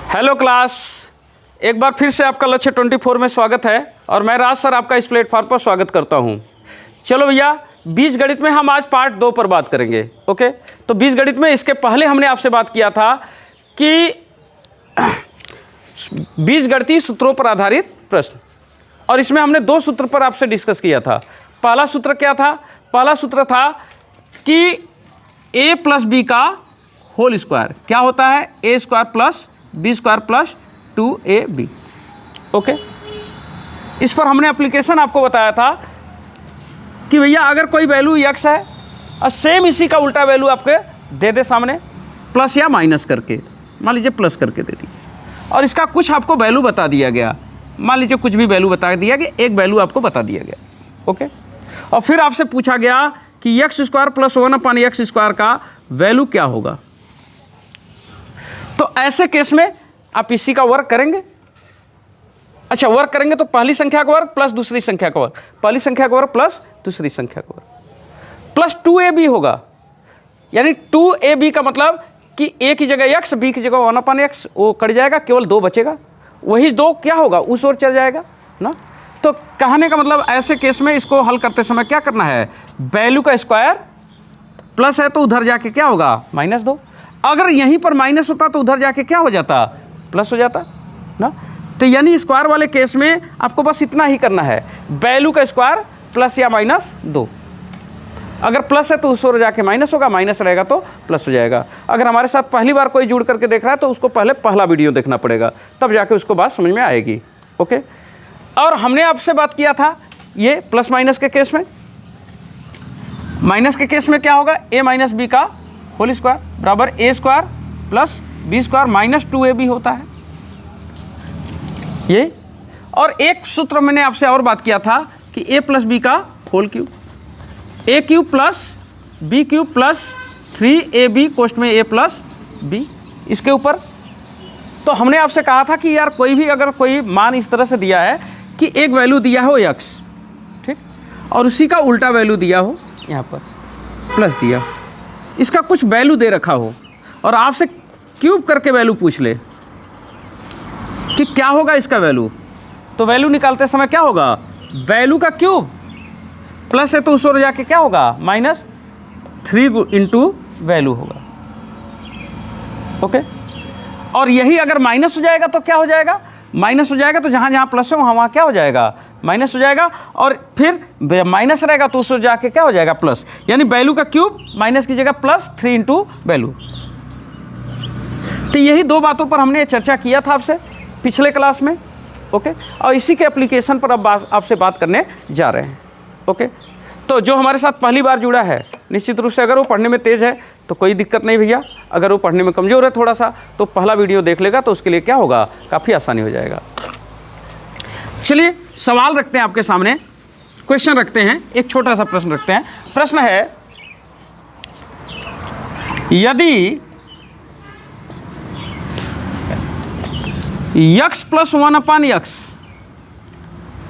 Hello class, एक बार फिर से आपका लक्ष्य 24 में स्वागत है और मैं राज सर आपका इस प्लेटफॉर्म पर स्वागत करता हूं। चलो भैया, बीजगणित में हम आज पार्ट 2 पर बात करेंगे। ओके, तो बीजगणित में इसके पहले हमने आपसे बात किया था कि बीजगणितीय सूत्रों पर आधारित प्रश्न, और इसमें हमने 2 सूत्र पर आपसे डिस्कस किया था। पहला सूत्र क्या था? पहला सूत्र था कि a प्लस बी का होल स्क्वायर क्या होता है? A square plus B square plus 2ab। Okay, इस पर हमने एप्लीकेशन आपको बताया था कि भैया अगर कोई वैल्यू x है और सेम इसी का उल्टा वैल्यू आपके दे दे सामने, प्लस या माइनस करके, मान लीजिए प्लस करके दे दी, और इसका कुछ आपको वैल्यू बता दिया गया, मान लीजिए कुछ भी वैल्यू बता दिया गया, एक वैल्यू आपको बता दिया गया। ओके, और फिर आपसे पूछा गया कि x square plus 1/x square का वैल्यू क्या होगा। तो ऐसे केस में आप इसी का वर्क करेंगे। अच्छा, वर्क करेंगे तो पहली संख्या का वर्ग प्लस दूसरी संख्या का वर्ग, पहली संख्या का वर्ग प्लस दूसरी संख्या का वर्ग, प्लस 2ab होगा। यानी 2ab का मतलब कि a की जगह x, b की जगह 1/x, वो कट जाएगा, केवल 2 बचेगा। वही 2 क्या होगा, उस ओर चल जाएगा ना। तो कहने का मतलब ऐसे केस में इसको हल करते समय क्या करना है, वैल्यू का स्क्वायर प्लस है तो उधर जाके क्या होगा, -2। अगर यहीं पर माइनस होता तो उधर जाके क्या हो जाता, प्लस हो जाता ना। तो यानी स्क्वायर वाले केस में आपको बस इतना ही करना है, वैल्यू का स्क्वायर प्लस या -2। अगर प्लस है तो उस ओर जाके माइनस होगा, माइनस रहेगा तो प्लस हो जाएगा। अगर हमारे साथ पहली बार कोई जुड़ करके देख रहा है तो उसको पहले पहला वीडियो देखना पड़ेगा, तब जाके उसको बात समझ में आएगी। ओके, और हमने आपसे बात किया था ये प्लस माइनस के केस में, माइनस के केस में क्या होगा, a माइनस बी का होल स्क्वायर बराबर a square plus B square minus 2ab होता है ये। और एक सूत्र मैंने आपसे और बात किया था कि a प्लस बी का whole cube, a cube plus b cube plus 3ab कोष्ट में a प्लस b। इसके ऊपर तो हमने आपसे कहा था कि यार कोई भी अगर कोई मान इस तरह से दिया है कि एक वैल्यू दिया हो x, ठीक, और उसी का उल्टा वैल्यू दिया हो, यहाँ पर प्लस दिया, इसका कुछ वैल्यू दे रखा हो और आपसे क्यूब करके वैल्यू पूछ ले कि क्या होगा इसका वैल्यू, तो वैल्यू निकालते समय क्या होगा, वैल्यू का क्यूब प्लस है तो उस ओर जाके क्या होगा, -3 इंटू वैल्यू होगा। ओके, और यही अगर माइनस हो जाएगा तो क्या हो जाएगा, माइनस हो जाएगा तो जहाँ जहाँ प्लस है वहाँ क्या हो जाएगा, माइनस हो जाएगा, और फिर माइनस रहेगा तो उस ओर जाके क्या हो जाएगा, प्लस। यानी वैल्यू का क्यूब माइनस की जगह प्लस 3 इंटू वैल्यू। तो यही 2 बातों पर हमने चर्चा किया था आपसे पिछले क्लास में। ओके, और इसी के एप्लीकेशन पर अब आपसे बात करने जा रहे हैं। ओके, तो जो हमारे साथ पहली बार जुड़ा है, निश्चित रूप से अगर वो पढ़ने में तेज़ है तो कोई दिक्कत नहीं भैया, अगर वो पढ़ने में कमज़ोर है थोड़ा सा तो पहला वीडियो देख लेगा तो उसके लिए क्या होगा, काफ़ी आसानी हो जाएगा। चलिए सवाल रखते हैं आपके सामने, क्वेश्चन रखते हैं, एक छोटा सा प्रश्न रखते हैं। प्रश्न है, यदि x प्लस 1/x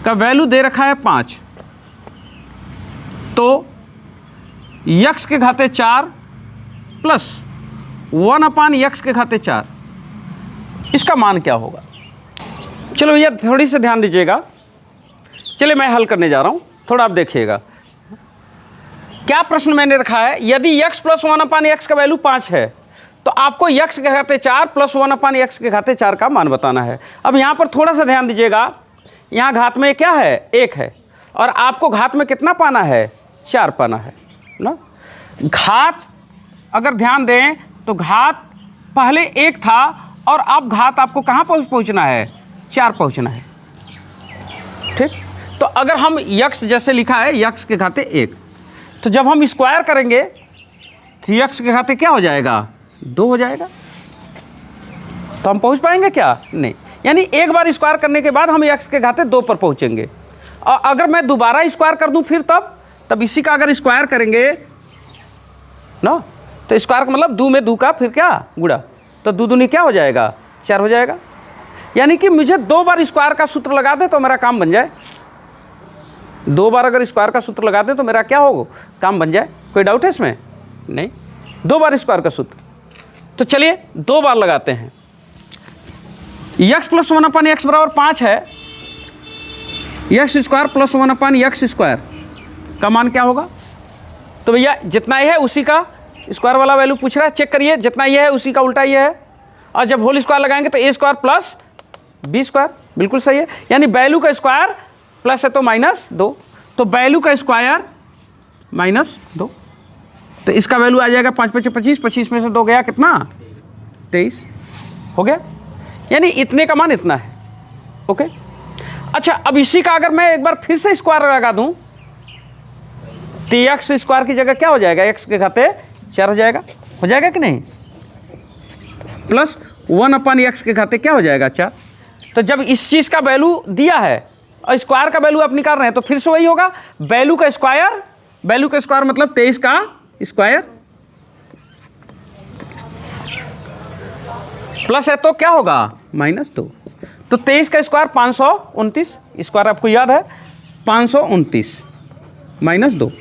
का वैल्यू दे रखा है 5, तो x के घाते 4 प्लस 1/x के घाते 4, इसका मान क्या होगा। चलो भैया थोड़ी सी ध्यान दीजिएगा, चलिए मैं हल करने जा रहा हूँ, थोड़ा आप देखिएगा क्या प्रश्न मैंने रखा है। यदि x प्लस 1/x का वैल्यू 5 है तो आपको x के घाते 4 प्लस 1/x के घाते 4 का मान बताना है। अब यहाँ पर थोड़ा सा ध्यान दीजिएगा, यहाँ घात में क्या है, 1 है, और आपको घात में कितना पाना है, 4 पाना है ना। घात अगर ध्यान दें तो घात पहले 1 था और अब घात आपको कहाँ पहुँचना है, 4 पहुँचना है। ठीक, तो अगर हम x जैसे लिखा है x के घाते 1, तो जब हम स्क्वायर करेंगे तो x के घाते क्या हो जाएगा, 2 हो जाएगा। तो हम पहुँच पाएंगे क्या, नहीं। यानी एक बार स्क्वायर करने के बाद हम x के घाते 2 पर पहुँचेंगे, और अगर मैं दोबारा स्क्वायर कर दूँ फिर तब इसी का अगर स्क्वायर करेंगे ना, तो स्क्वायर का मतलब 2 में 2 का फिर क्या गुणा, तो 2 दूनी क्या हो जाएगा, 4 हो जाएगा। यानी कि मुझे 2 बार स्क्वायर का सूत्र लगा दे तो मेरा काम बन जाए, 2 बार अगर स्क्वायर का सूत्र लगा दे तो मेरा क्या होगा, काम बन जाए। कोई डाउट है इसमें, नहीं। 2 बार स्क्वायर का सूत्र, तो चलिए 2 बार लगाते हैं। यक्स प्लस 1/x बराबर 5 है, x square plus 1/x square का मान क्या होगा? तो भैया जितना ये है उसी का स्क्वायर वाला वैल्यू पूछ रहा है, चेक करिए, जितना ये है उसी का उल्टा ये है, और जब होल स्क्वायर लगाएंगे तो ए स्क्वायर प्लस बी स्क्वायर, बिल्कुल सही है। यानी वैल्यू का स्क्वायर प्लस है तो -2, तो वैल्यू का स्क्वायर -2, तो इसका वैल्यू आ जाएगा 5 × 5 = 25, 25 में से 2 गया कितना? 23 हो गया। यानी इतने का मान इतना है। ओके, अच्छा अब इसी का अगर मैं एक बार फिर से स्क्वायर लगा दूं तो एक्स स्क्वायर की जगह क्या हो जाएगा? एक्स के घाते 4 हो जाएगा कि नहीं? प्लस 1/x के घाते क्या हो जाएगा? 4। तो जब इस चीज़ का वैल्यू दिया है और स्क्वायर का वैल्यू आप निकाल रहे हैं तो फिर से वही होगा, वैल्यू का स्क्वायर मतलब 23 का स्क्वायर प्लस है तो क्या होगा? -2। तो 23 का स्क्वायर 529, स्क्वायर आपको याद है, 529 -2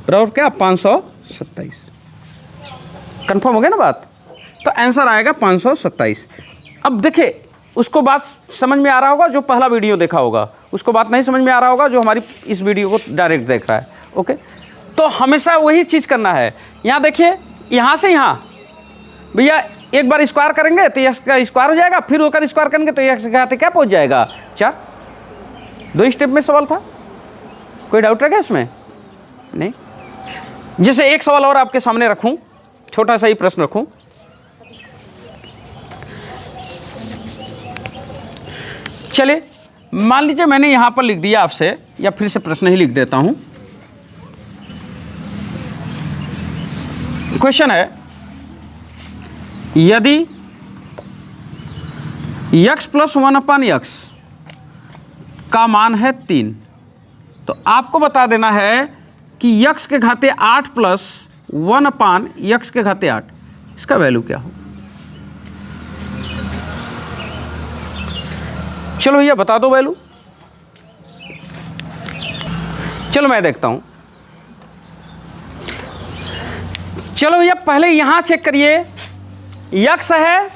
बराबर क्या? 527। कंफर्म हो गया ना बात? तो आंसर आएगा 527। अब देखिए, उसको बात समझ में आ रहा होगा जो पहला वीडियो देखा होगा, उसको बात नहीं समझ में आ रहा होगा जो हमारी इस वीडियो को डायरेक्ट देख रहा है। ओके, तो हमेशा वही चीज़ करना है। यहाँ देखिए, यहाँ से यहाँ भैया एक बार स्क्वायर करेंगे तो एक्स का स्क्वायर हो जाएगा, फिर होकर स्क्वायर करेंगे तो एक्स के घाते क्या पहुँच जाएगा? 4। 2 स्टेप में सवाल था, कोई डाउट है क्या इसमें? नहीं। जैसे एक सवाल और आपके सामने रखूं, छोटा सा ही प्रश्न रखूं, चलिए मान लीजिए मैंने यहां पर लिख दिया आपसे, या फिर से प्रश्न ही लिख देता हूं। क्वेश्चन है, यदि x + 1/x का मान है 3, तो आपको बता देना है कि x के घाते 8 + 1/x के घाते 8, इसका वैल्यू क्या हो? चलो भैया बता दो वैल्यू। चलो मैं देखता हूं। चलो भैया पहले यहां चेक करिए, x है,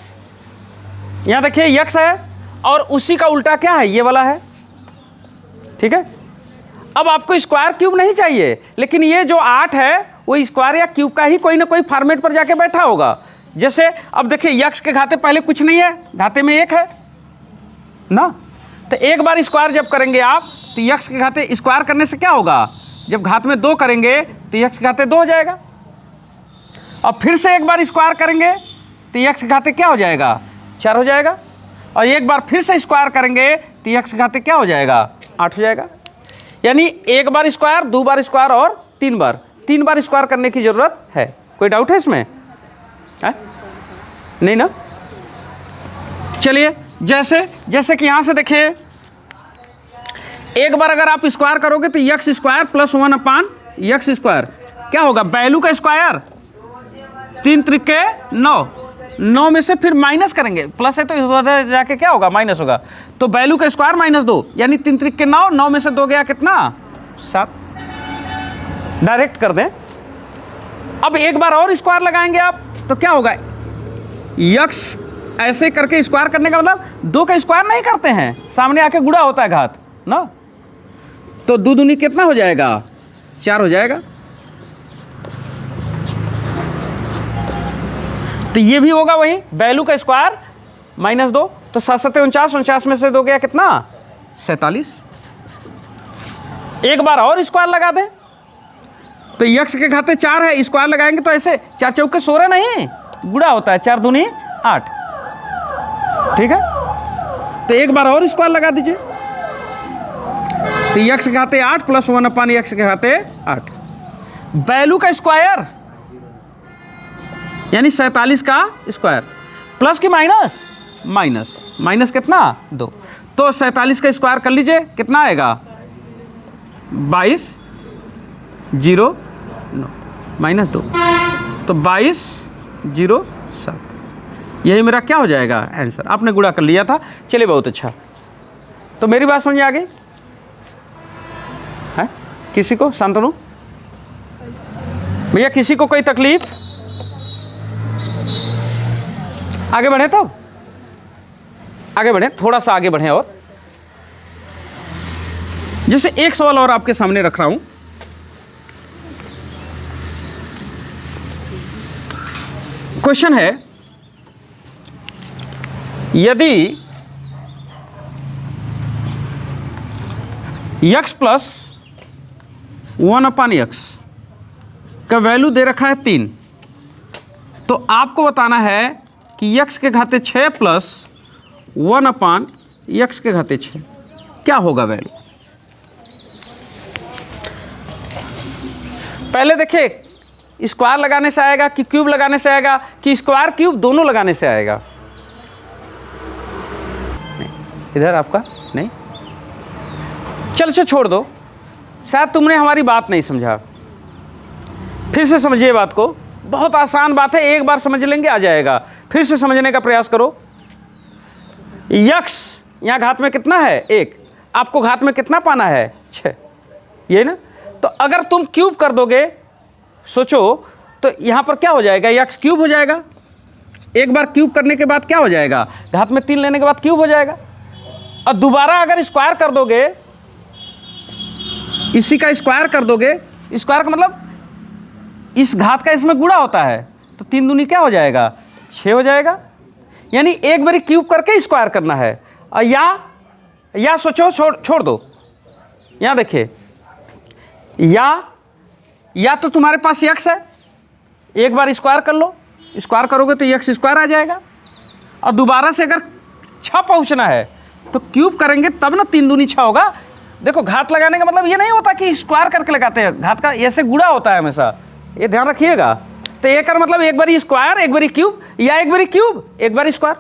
यहां देखिए x है, और उसी का उल्टा क्या है? ये वाला है। ठीक है, अब आपको स्क्वायर क्यूब नहीं चाहिए, लेकिन ये जो 8 है वो स्क्वायर या क्यूब का ही कोई ना कोई फॉर्मेट पर जाके बैठा होगा। जैसे अब देखिए x के घाते पहले कुछ नहीं है, घाते में 1 है ना, तो एक बार स्क्वायर जब करेंगे आप तो x के घाते स्क्वायर करने से क्या होगा? जब घात में 2 करेंगे तो x के घाते 2 हो जाएगा, और फिर से एक बार स्क्वायर करेंगे तो x के घाते क्या हो जाएगा? 4 हो जाएगा, और एक बार फिर से स्क्वायर करेंगे तो x के घाते क्या हो जाएगा? 8 हो जाएगा। यानी एक बार स्क्वायर, 2 बार स्क्वायर और 3 बार स्क्वायर करने की ज़रूरत है। कोई डाउट है इसमें? है? नहीं ना? चलिए जैसे कि यहाँ से देखिए, एक बार अगर आप स्क्वायर करोगे तो x square plus 1/x square क्या होगा? वैल्यू का स्क्वायर 3 × 3 = 9 में से फिर माइनस करेंगे, प्लस है तो इस वजह जाके क्या होगा? माइनस होगा। तो वैल्यू का स्क्वायर -2, यानी 3 × 3 = 9 में से 2 गया कितना? 7। डायरेक्ट कर दें। अब एक बार और स्क्वायर लगाएंगे आप तो क्या होगा? x ऐसे करके स्क्वायर करने का मतलब 2 का स्क्वायर नहीं करते हैं, सामने आके गुणा होता है घात ना, तो 2 दूनी कितना हो जाएगा? 4 हो जाएगा। तो ये भी होगा वही, वैल्यू का स्क्वायर -2, तो 7 × 7 = 49, 49 में से 2 गया कितना? 47। एक बार और स्क्वायर लगा दें तो x के घाते 4 है, स्क्वायर लगाएंगे तो ऐसे 4 × 4 = 16 नहीं, गुणा होता है, 4 दूनी 8। ठीक है, तो एक बार और स्क्वायर लगा दीजिए तो x के घाते 8 + 1/x के घाते 8, वैल्यू का स्क्वायर यानी 47 का स्क्वायर, प्लस की माइनस? माइनस कितना? 2। तो 47 का स्क्वायर कर लीजिए, कितना आएगा? 2209 -2, तो 2207। यही मेरा क्या हो जाएगा? आंसर। आपने गुणा कर लिया था, चलिए बहुत अच्छा। तो मेरी बात समझ में आ गई है? किसी को शांतनु भैया, किसी को कोई तकलीफ? आगे बढ़े तो आगे बढ़ें, थोड़ा सा आगे बढ़ें। और जैसे एक सवाल और आपके सामने रख रहा हूं। क्वेश्चन है, यदि x प्लस 1/x का वैल्यू दे रखा है 3, तो आपको बताना है कि x के घाते 6 प्लस 1/x के घाते 6 क्या होगा वैल्यू। पहले देखिए, स्क्वायर लगाने से आएगा कि क्यूब लगाने से आएगा कि स्क्वायर क्यूब दोनों लगाने से आएगा। नहीं, इधर आपका नहीं, चलो छोड़ दो, शायद तुमने हमारी बात नहीं समझा। फिर से समझिए बात को, बहुत आसान बात है, एक बार समझ लेंगे आ जाएगा। फिर से समझने का प्रयास करो। यक्स यहाँ घात में कितना है 1, आपको घात में कितना पाना है 6, ये ना। तो अगर तुम क्यूब कर दोगे, सोचो तो यहाँ पर क्या हो जाएगा, यक्स क्यूब हो जाएगा। एक बार क्यूब करने के बाद क्या हो जाएगा, घात में 3 लेने के बाद क्यूब हो जाएगा। और दोबारा अगर स्क्वायर कर दोगे, इसी का स्क्वायर कर दोगे, स्क्वायर का मतलब इस घात का इसमें गुणा होता है, तो 3 दूनी क्या हो जाएगा 6 हो जाएगा। यानी एक बारी क्यूब करके स्क्वायर करना है। और या सोचो, छोड़ दो, यहाँ देखिए, या तो तुम्हारे पास यक्स है, एक बार स्क्वायर कर लो, स्क्वायर करोगे तो यक्स स्क्वायर आ जाएगा। और दोबारा से अगर 6 पहुँचना है तो क्यूब करेंगे तब ना 3 दूनी 6 होगा। देखो, घात लगाने का मतलब ये नहीं होता कि स्क्वायर करके लगाते हैं, घात का ऐसे गुणा होता है हमेशा, ये ध्यान रखिएगा। तो एक का मतलब एक बारी स्क्वायर एक बारी क्यूब, या एक बारी क्यूब एक बारी स्क्वायर,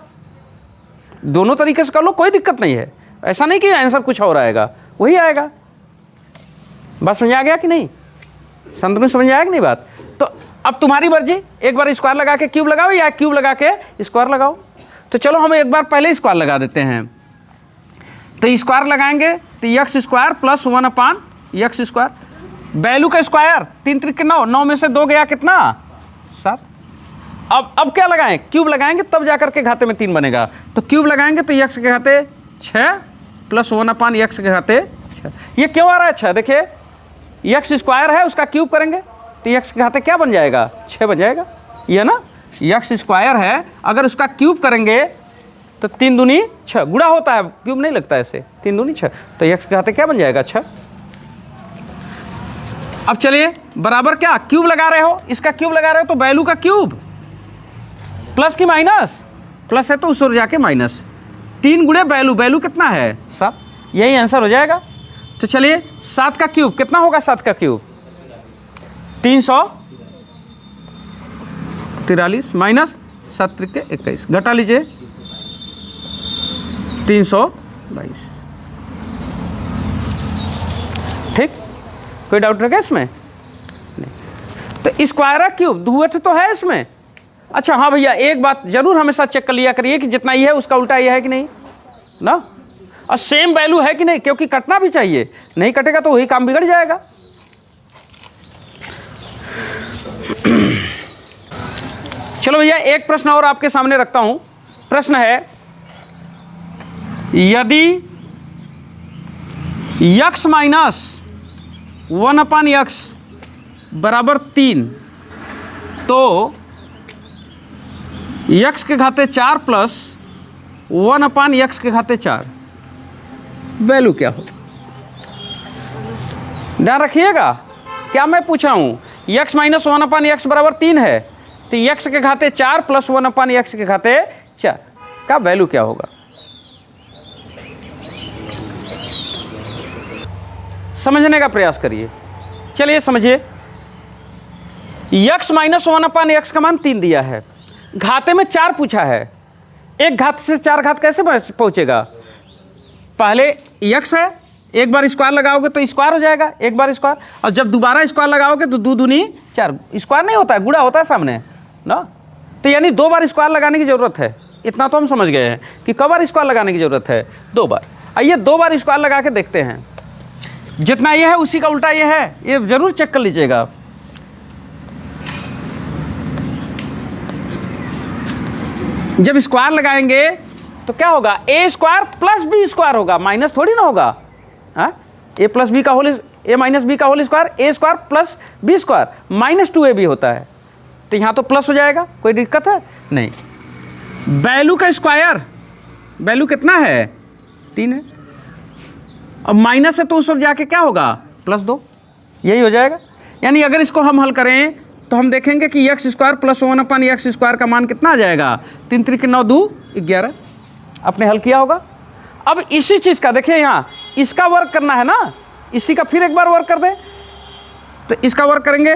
दोनों तरीके से कर लो, कोई दिक्कत नहीं है। ऐसा नहीं कि आंसर कुछ और आएगा, वही आएगा। बात समझ आ गया कि नहीं, संत में समझ आया कि नहीं बात। तो अब तुम्हारी मर्जी, एक बार स्क्वायर लगा के क्यूब लगाओ या क्यूब लगा के स्क्वायर लगाओ। तो चलो हम एक बार पहले स्क्वायर लगा देते हैं। तो स्क्वायर लगाएंगे तो x square plus 1/x square, value का स्क्वायर 3 त्रिक 9, 9 में से 2 गया कितना 7। अब क्या लगाएं, क्यूब लगाएंगे तब जाकर के घाते में 3 बनेगा। तो क्यूब लगाएंगे तो यक्स के घाते 6 प्लस 1/x के घाते 6। ये क्यों आ रहा है 6, देखिए यक्स स्क्वायर है, उसका क्यूब करेंगे तो यक्स के घाते क्या बन जाएगा 6 बन जाएगा। ये ना यक्स स्क्वायर है, अगर उसका क्यूब करेंगे तो 3 दूनी 6, गुणा होता है, क्यूब नहीं लगता ऐसे, 3 दूनी 6, तो यक्स के घाते क्या बन जाएगा 6। अब चलिए बराबर क्या क्यूब लगा रहे हो, इसका क्यूब लगा रहे हो तो वैल्यू का क्यूब, प्लस की माइनस, प्लस है तो उस ओर जाके माइनस, 3 गुणे वैल्यू, वैल्यू कितना है 7, यही आंसर हो जाएगा। तो चलिए 7 का क्यूब कितना होगा, 7 का क्यूब 343 माइनस 7 त्रिक 21, घटा लीजिए 322। ठीक, कोई डाउट रखा इसमें नहीं। तो स्क्वायर है क्यूब, दुहट तो है इसमें। अच्छा हाँ भैया, एक बात जरूर हमेशा चेक कर लिया करिए कि जितना ये है उसका उल्टा ये है कि नहीं ना, और सेम वैल्यू है कि नहीं, क्योंकि कटना भी चाहिए, नहीं कटेगा तो वही काम बिगड़ जाएगा। चलो भैया एक प्रश्न और आपके सामने रखता हूं। प्रश्न है, यदि यक्स माइनस 1/x बराबर 3, तो यक्स के घाते 4 प्लस 1/x के घाते 4 वैल्यू क्या हो। ध्यान रखिएगा, क्या मैं पूछ रहा हूँ, यक्स माइनस 1/x बराबर 3 है, तो यक्स के घाते 4 प्लस 1/x के घाते 4 का वैल्यू क्या होगा। समझने का प्रयास करिए। चलिए समझिए, यक्स माइनस 1/x का मान 3 दिया है, घाते में 4 पूछा है, एक घात से 4 घात कैसे पहुंचेगा। पहले यक्स है, एक बार स्क्वायर लगाओगे तो स्क्वायर हो जाएगा, एक बार स्क्वायर, और जब दोबारा स्क्वायर लगाओगे तो 2 दूनी 4, स्क्वायर नहीं होता है, गुणा होता है सामने ना। तो यानी 2 बार स्क्वायर लगाने की ज़रूरत है, इतना तो हम समझ गए हैं कि कब बार स्क्वायर लगाने की ज़रूरत है, 2 बार। आइए 2 बार स्क्वायर लगा के देखते हैं, जितना ये है उसी का उल्टा ये है, ये ज़रूर चेक कर लीजिएगा। जब स्क्वायर लगाएंगे तो क्या होगा, A square plus B square होगा, माइनस थोड़ी ना होगा। हाँ, ए प्लस बी का होल, ए माइनस बी का whole square, A square plus B square minus 2ab होता है। तो यहाँ तो प्लस हो जाएगा, कोई दिक्कत है नहीं। वैल्यू का स्क्वायर, वैल्यू कितना है 3 है, अब माइनस है तो उस ओर जाके क्या होगा +2, यही हो जाएगा। यानी अगर इसको हम हल करें तो हम देखेंगे कि x square plus 1/x square का मान कितना आ जाएगा, 3 3 9 2 11। आपने हल किया होगा। अब इसी चीज़ का देखिए, यहाँ इसका वर्क करना है ना, इसी का फिर एक बार वर्क कर दे। तो इसका वर्क करेंगे,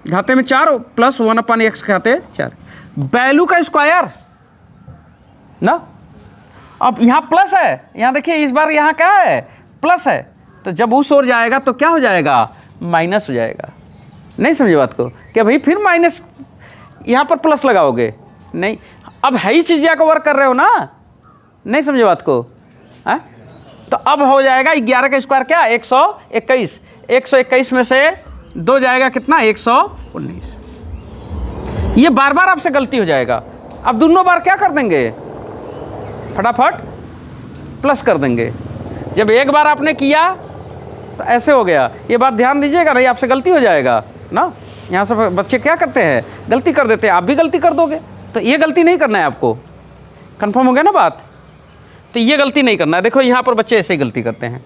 घाते में 4 प्लस 1/x घाते 4, वैल्यू का स्क्वायर ना। अब यहाँ प्लस है, यहाँ देखिए इस बार यहाँ क्या है प्लस है, तो जब उस ओर जाएगा तो क्या हो जाएगा, माइनस हो जाएगा। नहीं समझे बात को, क्या भाई फिर माइनस यहाँ पर प्लस लगाओगे, नहीं, अब है ही चीज़ को वर्क कर रहे हो ना। नहीं समझे बात को, है? तो अब हो जाएगा 11 का स्क्वायर क्या 121, 121 में से 2 जाएगा कितना 119। ये बार बार आपसे गलती हो जाएगा। अब दोनों बार क्या कर देंगे, फटाफट प्लस कर देंगे। जब एक बार आपने किया तो ऐसे हो गया, ये बात ध्यान दीजिएगा, नहीं आपसे गलती हो जाएगा ना। यहाँ से बच्चे क्या करते हैं, गलती कर देते हैं, आप भी गलती कर दोगे। तो ये गलती नहीं करना है आपको, कंफर्म हो गया ना बात। तो ये गलती नहीं करना है। देखो यहाँ पर बच्चे ऐसे ही गलती करते हैं।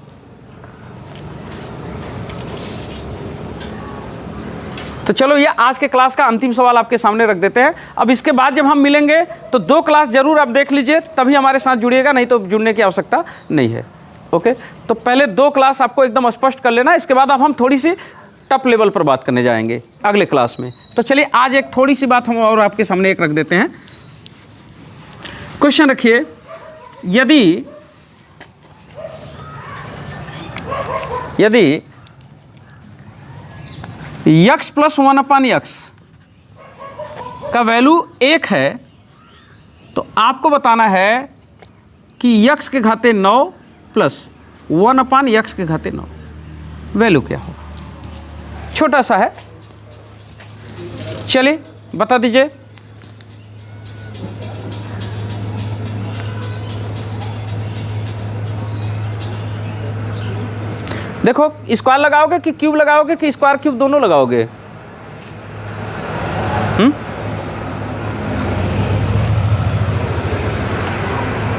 तो चलो ये आज के क्लास का अंतिम सवाल आपके सामने रख देते हैं। अब इसके बाद जब हम मिलेंगे तो 2 क्लास जरूर आप देख लीजिए, तभी हमारे साथ जुड़िएगा, नहीं तो जुड़ने की आवश्यकता नहीं है। ओके, तो पहले 2 क्लास आपको एकदम स्पष्ट कर लेना, इसके बाद अब हम थोड़ी सी टफ लेवल पर बात करने जाएंगे अगले क्लास में। तो चलिए आज एक थोड़ी सी बात हम और आपके सामने एक रख देते हैं। क्वेश्चन रखिए, यदि x प्लस 1/x का वैल्यू 1 है, तो आपको बताना है कि x के घाते 9 प्लस 1/x के घाते 9 वैल्यू क्या होगा। छोटा सा है, चलिए बता दीजिए। देखो स्क्वायर लगाओगे कि क्यूब लगाओगे कि स्क्वायर क्यूब दोनों लगाओगे,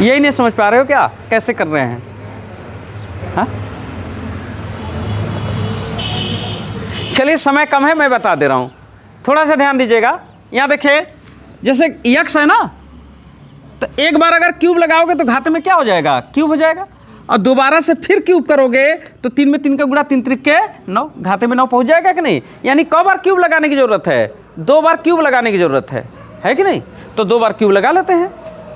यही नहीं समझ पा रहे हो क्या, कैसे कर रहे हैं? हाँ, चलिए समय कम है, मैं बता दे रहा हूँ, थोड़ा सा ध्यान दीजिएगा। यहाँ देखिए, जैसे x है ना, तो एक बार अगर क्यूब लगाओगे तो घाते में क्या हो जाएगा, क्यूब हो जाएगा। और दोबारा से फिर क्यूब करोगे तो 3 में 3 का गुणा 3 त्रिक के 9, घाते में 9 पहुँच जाएगा कि नहीं। यानी कई बार क्यूब लगाने की ज़रूरत है, 2 बार क्यूब लगाने की ज़रूरत है कि नहीं। तो 2 बार क्यूब लगा लेते हैं।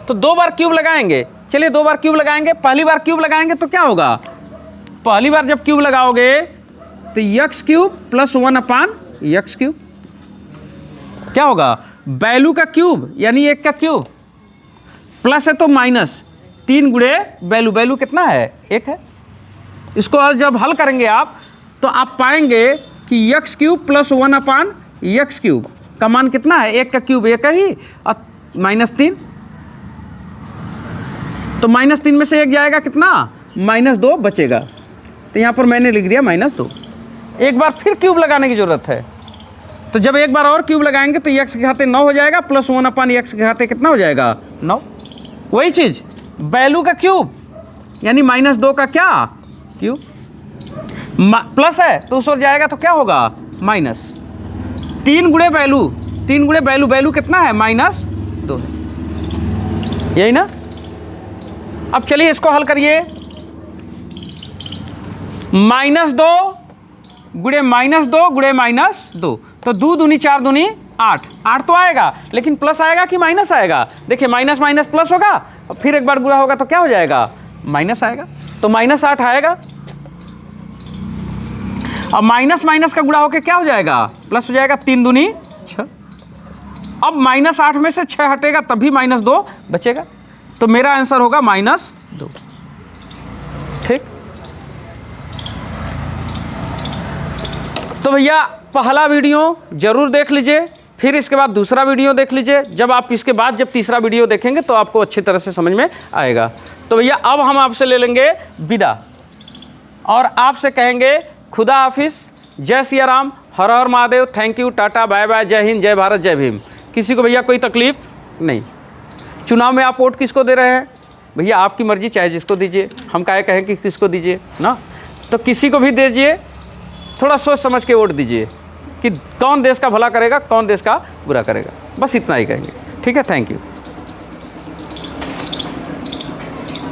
तो 2 बार क्यूब लगाएंगे, चलिए 2 बार क्यूब लगाएंगे। पहली बार क्यूब लगाएंगे तो क्या होगा, पहली बार जब क्यूब लगाओगे तो x cube plus 1/x cube क्या होगा, वैल्यू का क्यूब यानी 1 का क्यूब, प्लस है तो माइनस 3 गुणे वैल्यू, वैल्यू कितना है 1 है। इसको जब हल करेंगे आप तो आप पाएंगे कि x cube plus 1/x cube का मान कितना है, 1 का क्यूब 1 ही और -3, तो -3 में से 1 जाएगा कितना, -2 बचेगा। तो यहाँ पर मैंने लिख दिया -2। एक बार फिर क्यूब लगाने की ज़रूरत है, तो जब एक बार और क्यूब लगाएंगे तो x के घाते 9 हो जाएगा, प्लस 1/x के घाते कितना हो जाएगा 9। वही चीज़ वैल्यू का क्यूब यानी -2 का क्या क्यूब, प्लस है तो उस ओर जाएगा तो क्या होगा माइनस, 3 गुणे वैल्यू, 3 गुणे वैल्यू, वैल्यू कितना है -2, यही ना। अब चलिए इसको हल करिए, -2 गुणे -2 गुणे -2, तो 2 दूनी 4 दूनी 8, 8 तो आएगा, लेकिन प्लस आएगा कि माइनस आएगा। देखिए माइनस माइनस प्लस होगा और फिर एक बार गुणा होगा तो क्या हो जाएगा, माइनस आएगा, तो -8 आएगा। अब माइनस माइनस का गुणा होकर क्या हो जाएगा, प्लस हो जाएगा, 3 दूनी 6। अब -8 में से 6 हटेगा तभी -2 बचेगा, तो मेरा आंसर होगा -2। ठीक, तो भैया पहला वीडियो जरूर देख लीजिए, फिर इसके बाद दूसरा वीडियो देख लीजिए। जब आप इसके बाद जब तीसरा वीडियो देखेंगे तो आपको अच्छी तरह से समझ में आएगा। तो भैया अब हम आपसे ले लेंगे विदा और आपसे कहेंगे खुदा हाफिज़, जय सिया राम, हर हर Mahadev, thank you, tata, bye bye, जय हिंद, जय भारत, जय भीम। किसी को भैया कोई तकलीफ़ नहीं। चुनाव में आप वोट किसको दे रहे हैं भैया? आपकी मर्ज़ी, चाहे जिसको दीजिए, हम काहे कहें कि किसको दीजिए ना। तो किसी को भी दीजिए, थोड़ा सोच समझ के वोट दीजिए कि कौन देश का भला करेगा, कौन देश का बुरा करेगा। बस इतना ही कहेंगे। ठीक है, थैंक यू।